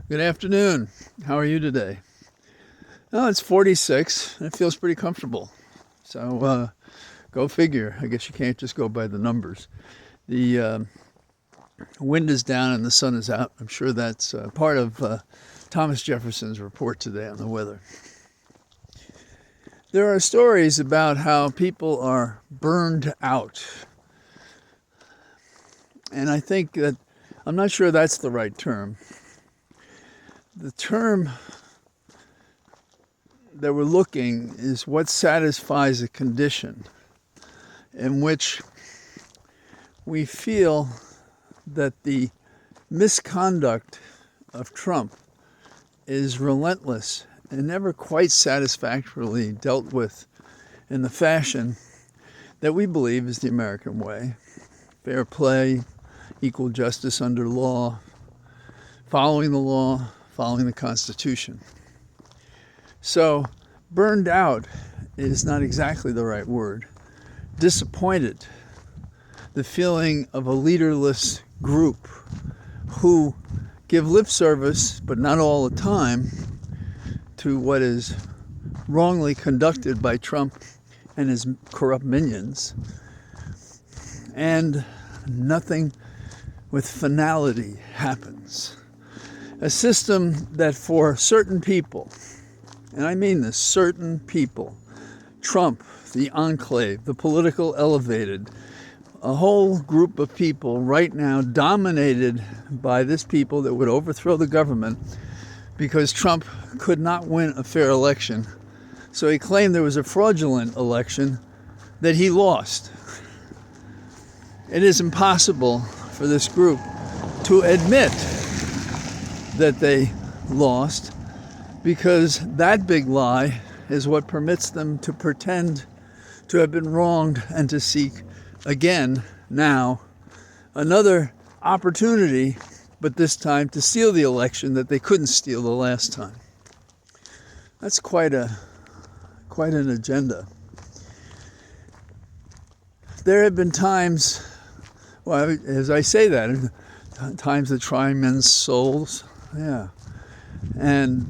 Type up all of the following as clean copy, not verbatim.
Good afternoon. How are you today? Oh, it's 46 and it feels pretty comfortable. So go figure. I guess you can't just go by the numbers. The wind is down and the sun is out. I'm sure that's part of Thomas Jefferson's report today on the weather. There are stories about how people are burned out. And I think that, I'm not sure that's the right term. The term that we're looking is what satisfies a condition in which we feel that the misconduct of Trump is relentless and never quite satisfactorily dealt with in the fashion that we believe is the American way. Fair play, equal justice under law, following the Constitution. So, burned out is not exactly the right word. Disappointed, the feeling of a leaderless group who give lip service, but not all the time, to what is wrongly conducted by Trump and his corrupt minions, and nothing with finality happens. A system that for certain people, and I mean this, certain people, Trump, the enclave, the political elevated, a whole group of people right now dominated by this people that would overthrow the government because Trump could not win a fair election. So he claimed there was a fraudulent election that he lost. It is impossible for this group to admit that they lost, because that big lie is what permits them to pretend to have been wronged and to seek again now another opportunity, but this time to steal the election that they couldn't steal the last time. That's quite an agenda. There have been times, well, as I say that, times that try men's souls. Yeah. And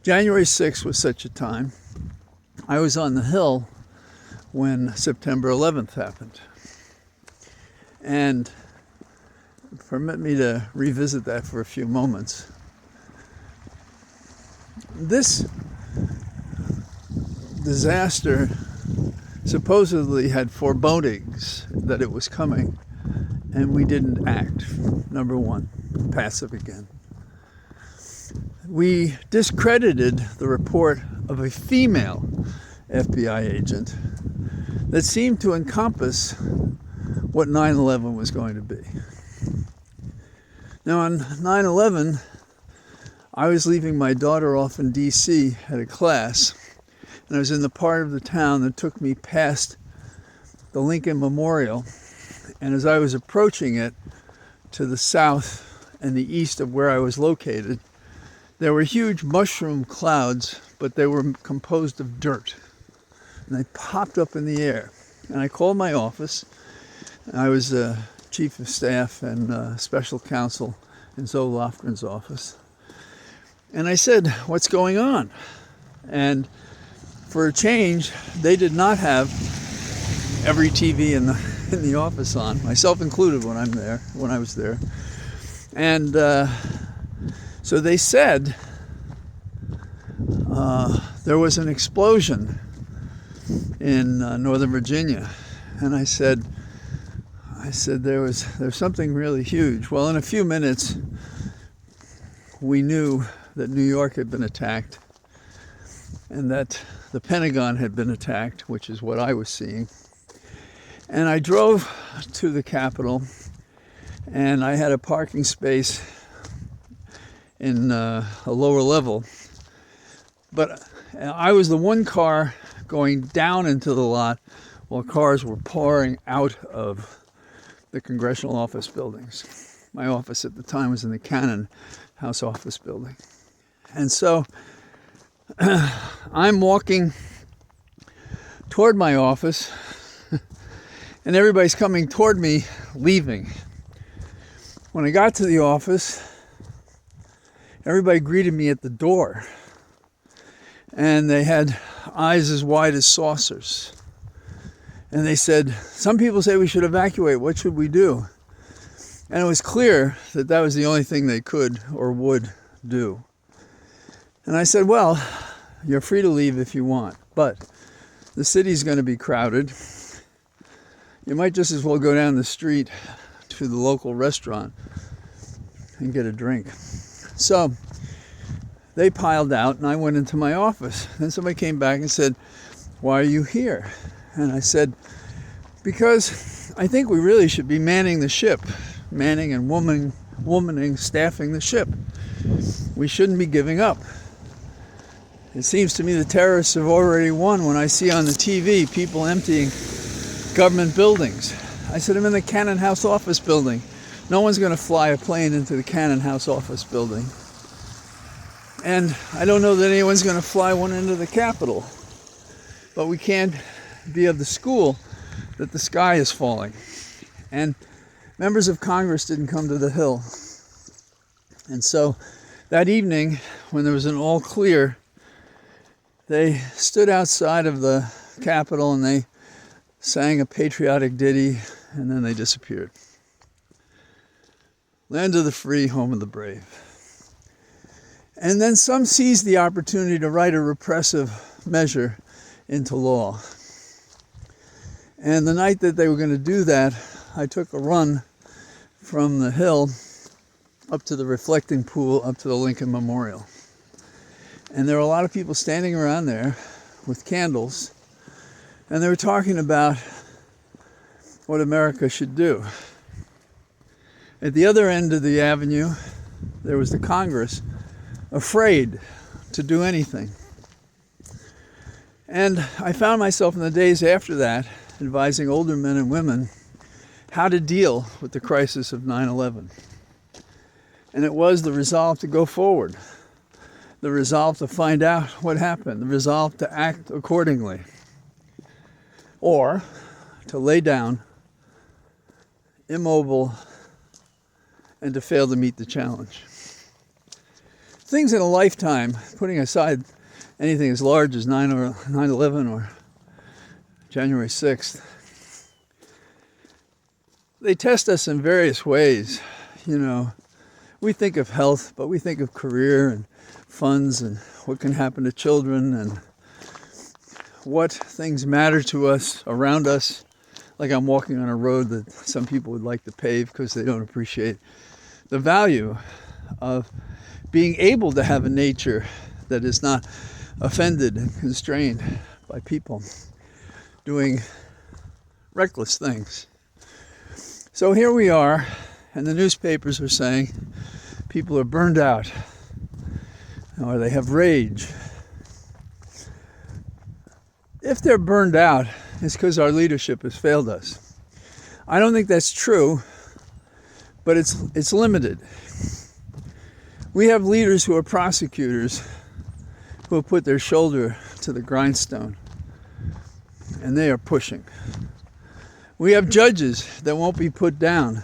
January 6th was such a time. I was on the Hill when September 11th happened. And permit me to revisit that for a few moments. This disaster supposedly had forebodings that it was coming, and we didn't act. Number one, passive again. We discredited the report of a female FBI agent that seemed to encompass what 9/11 was going to be. Now, on 9/11, I was leaving my daughter off in D.C. at a class, and I was in the part of the town that took me past the Lincoln Memorial, and as I was approaching it to the south and the east of where I was located, there were huge mushroom clouds, but they were composed of dirt. And they popped up in the air. And I called my office. I was chief of staff and special counsel in Zoe Lofgren's office. And I said, "What's going on?" And for a change, they did not have every TV in the office on, myself included when I was there. And so they said there was an explosion in Northern Virginia. And I said there's something really huge. Well, in a few minutes, we knew that New York had been attacked and that the Pentagon had been attacked, which is what I was seeing. And I drove to the Capitol, and I had a parking space in a lower level. But I was the one car going down into the lot while cars were pouring out of the congressional office buildings. My office at the time was in the Cannon House office building. And so I'm walking toward my office, and everybody's coming toward me, leaving. When I got to the office, Everybody greeted me at the door. And they had eyes as wide as saucers. And they said, some people say we should evacuate. What should we do? And it was clear that that was the only thing they could or would do. And I said, well, you're free to leave if you want, but the city's going to be crowded. You might just as well go down the street to the local restaurant and get a drink. So they piled out and I went into my office. Then somebody came back and said, why are you here? And I said, because I think we really should be manning the ship, manning and womaning, staffing the ship. We shouldn't be giving up. It seems to me the terrorists have already won when I see on the TV people emptying government buildings. I said, I'm in the Cannon House office building. No one's going to fly a plane into the Cannon House office building. And I don't know that anyone's going to fly one into the Capitol. But we can't be of the school that the sky is falling. And members of Congress didn't come to the Hill. And so that evening, when there was an all clear, they stood outside of the Capitol and they sang a patriotic ditty, and then they disappeared. Land of the free, home of the brave. And then some seized the opportunity to write a repressive measure into law. And the night that they were going to do that, I took a run from the Hill up to the reflecting pool, up to the Lincoln Memorial. And there were a lot of people standing around there with candles, and they were talking about what America should do. At the other end of the avenue, there was the Congress, afraid to do anything. And I found myself in the days after that advising older men and women how to deal with the crisis of 9/11. And it was the resolve to go forward, the resolve to find out what happened, the resolve to act accordingly, or to lay down immobile and to fail to meet the challenge. Things in a lifetime, putting aside anything as large as 9/11 or January 6th, they test us in various ways. You know, we think of health, but we think of career and funds and what can happen to children and what things matter to us around us. Like I'm walking on a road that some people would like to pave because they don't appreciate the value of being able to have a nature that is not offended and constrained by people doing reckless things. So here we are, and the newspapers are saying people are burned out, or they have rage. If they're burned out, it's because our leadership has failed us. I don't think that's true, but it's limited. We have leaders who are prosecutors who have put their shoulder to the grindstone, and they are pushing. We have judges that won't be put down,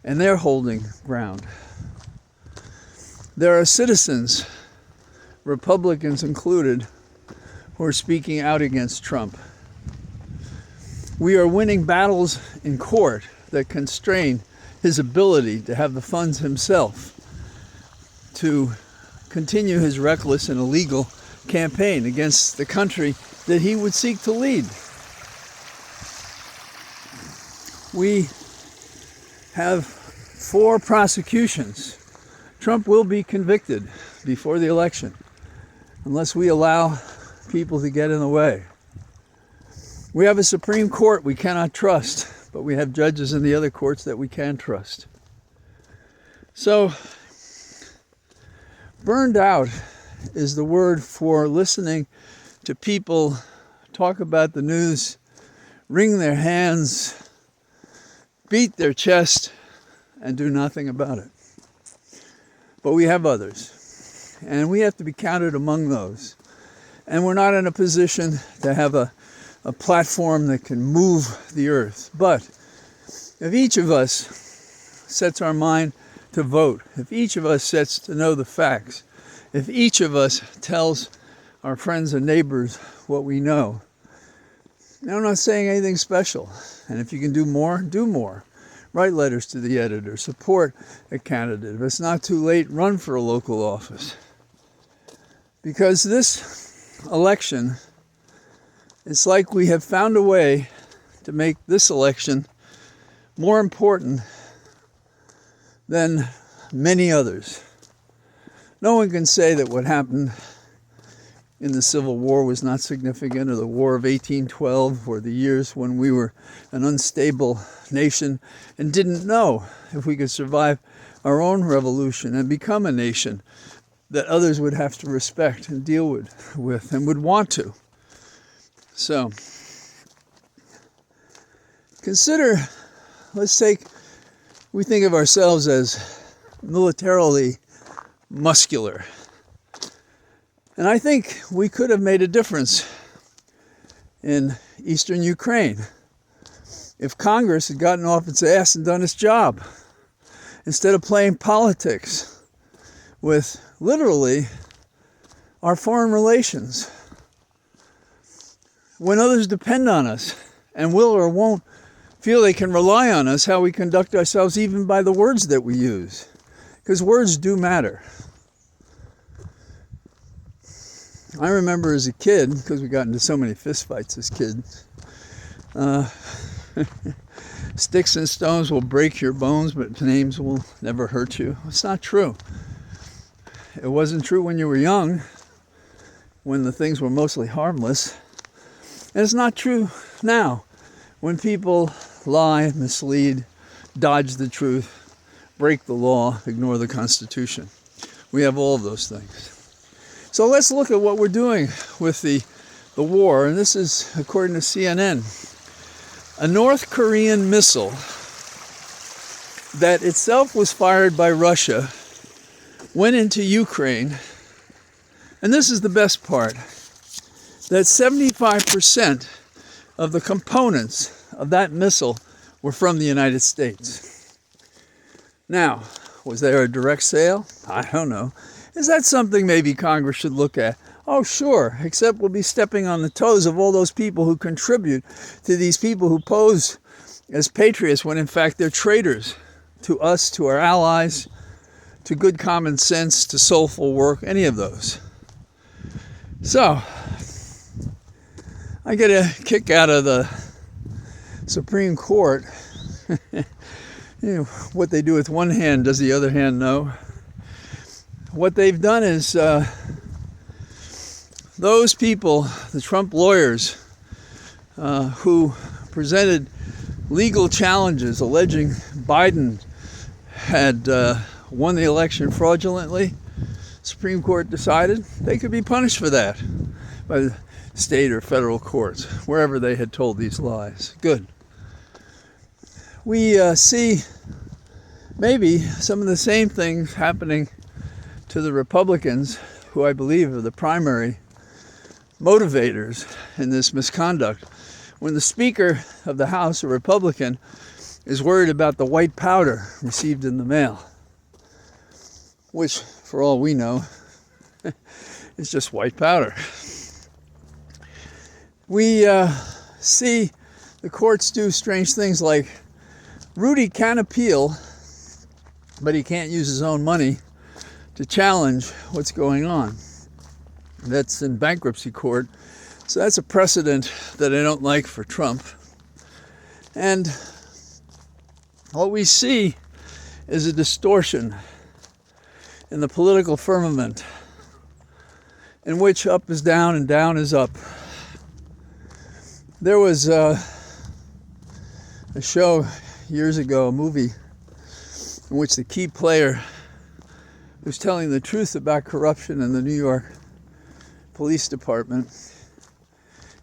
and they're holding ground. There are citizens, Republicans included, who are speaking out against Trump. We are winning battles in court that constrain his ability to have the funds himself to continue his reckless and illegal campaign against the country that he would seek to lead. We have 4 prosecutions. Trump will be convicted before the election unless we allow people to get in the way. We have a Supreme Court we cannot trust, but we have judges in the other courts that we can trust. So, burned out is the word for listening to people talk about the news, wring their hands, beat their chest, and do nothing about it. But we have others, and we have to be counted among those. And we're not in a position to have a platform that can move the earth. But if each of us sets our mind to vote, if each of us sets to know the facts, if each of us tells our friends and neighbors what we know. And I'm not saying anything special. And if you can do more, do more. Write letters to the editor. Support a candidate. If it's not too late, run for a local office. Because this election, it's like we have found a way to make this election more important than many others. No one can say that what happened in the Civil War was not significant, or the War of 1812, or the years when we were an unstable nation and didn't know if we could survive our own revolution and become a nation that others would have to respect and deal with and would want to. So, consider, we think of ourselves as militarily muscular. And I think we could have made a difference in eastern Ukraine if Congress had gotten off its ass and done its job, instead of playing politics with literally our foreign relations. When others depend on us and will or won't feel they can rely on us, how we conduct ourselves, even by the words that we use, because words do matter. I remember as a kid, because we got into so many fistfights as kids, sticks and stones will break your bones, but names will never hurt you. It's not true. It wasn't true when you were young, when the things were mostly harmless. And it's not true now, when people lie, mislead, dodge the truth, break the law, ignore the Constitution. We have all of those things. So let's look at what we're doing with the war, and this is according to CNN. A North Korean missile that itself was fired by Russia went into Ukraine, and this is the best part, that 75% of the components of that missile were from the United States. Now, was there a direct sale? I don't know. Is that something maybe Congress should look at? Oh, sure, except we'll be stepping on the toes of all those people who contribute to these people who pose as patriots when in fact they're traitors to us, to our allies, to good common sense, to soulful work, any of those. So, I get a kick out of the Supreme Court. What they do with one hand, does the other hand know? What they've done is those people, the Trump lawyers, who presented legal challenges alleging Biden had won the election fraudulently, Supreme Court decided they could be punished for that by the state or federal courts, wherever they had told these lies. Good. We see maybe some of the same things happening to the Republicans, who I believe are the primary motivators in this misconduct. When the Speaker of the House, a Republican, is worried about the white powder received in the mail, which, for all we know, is just white powder. We see the courts do strange things like Rudy can appeal, but he can't use his own money to challenge what's going on. That's in bankruptcy court. So that's a precedent that I don't like for Trump. And what we see is a distortion in the political firmament, in which up is down and down is up. There was a show years ago, a movie, in which the key player who's telling the truth about corruption in the New York Police Department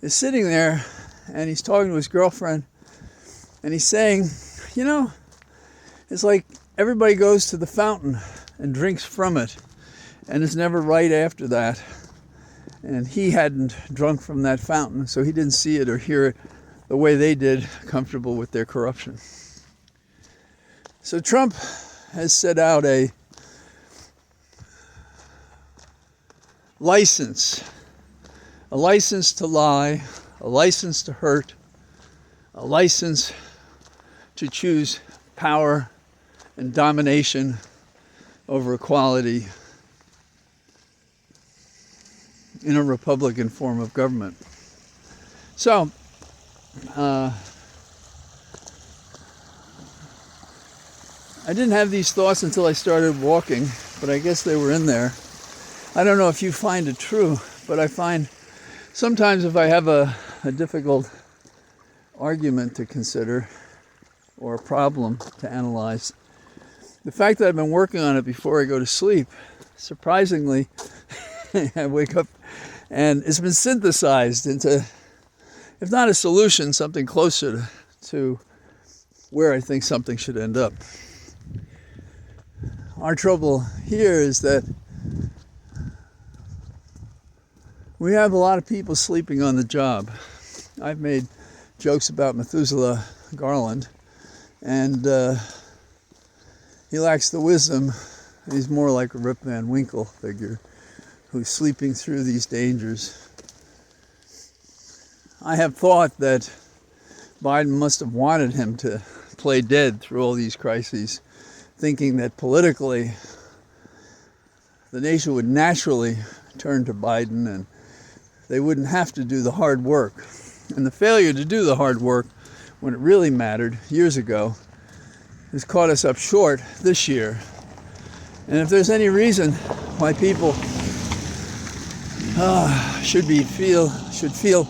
is sitting there, and he's talking to his girlfriend, and he's saying, you know, it's like everybody goes to the fountain and drinks from it, and it's never right after that. And he hadn't drunk from that fountain, so he didn't see it or hear it the way they did, comfortable with their corruption. So Trump has set out a license to lie, a license to hurt, a license to choose power and domination over equality in a Republican form of government. So, I didn't have these thoughts until I started walking, but I guess they were in there. I don't know if you find it true, but I find sometimes if I have a difficult argument to consider or a problem to analyze, the fact that I've been working on it before I go to sleep, surprisingly, I wake up and it's been synthesized into, if not a solution, something closer to where I think something should end up. Our trouble here is that we have a lot of people sleeping on the job. I've made jokes about Methuselah Garland, and he lacks the wisdom. He's more like a Rip Van Winkle figure who's sleeping through these dangers. I have thought that Biden must have wanted him to play dead through all these crises, thinking that politically the nation would naturally turn to Biden and they wouldn't have to do the hard work. And the failure to do the hard work when it really mattered years ago has caught us up short this year. And if there's any reason why people should feel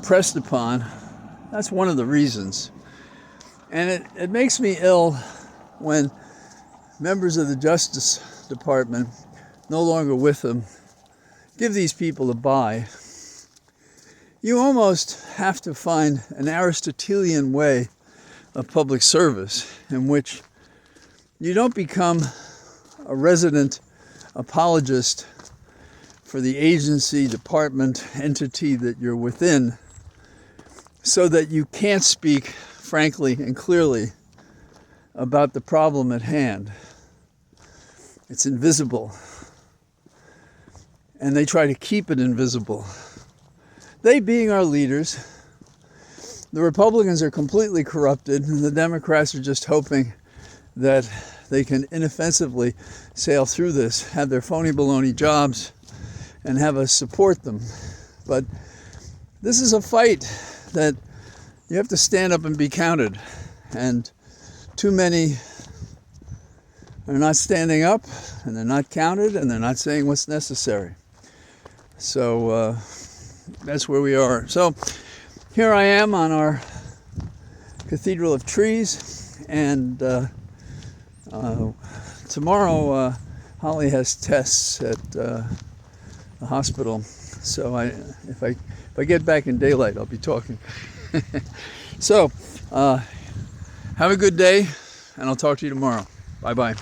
pressed upon, that's one of the reasons. And it makes me ill when members of the Justice Department, no longer with them, give these people a bye. You almost have to find an Aristotelian way of public service in which you don't become a resident apologist for the agency, department, entity that you're within, so that you can't speak frankly and clearly about the problem at hand. It's invisible. And they try to keep it invisible. They being our leaders, the Republicans are completely corrupted, and the Democrats are just hoping that they can inoffensively sail through this, have their phony baloney jobs, and have us support them. But this is a fight that you have to stand up and be counted. And too many are not standing up, and they're not counted, and they're not saying what's necessary. So that's where we are. So here I am on our Cathedral of Trees, and tomorrow Holly has tests at the hospital. So if I get back in daylight, I'll be talking. So have a good day, and I'll talk to you tomorrow. Bye-bye.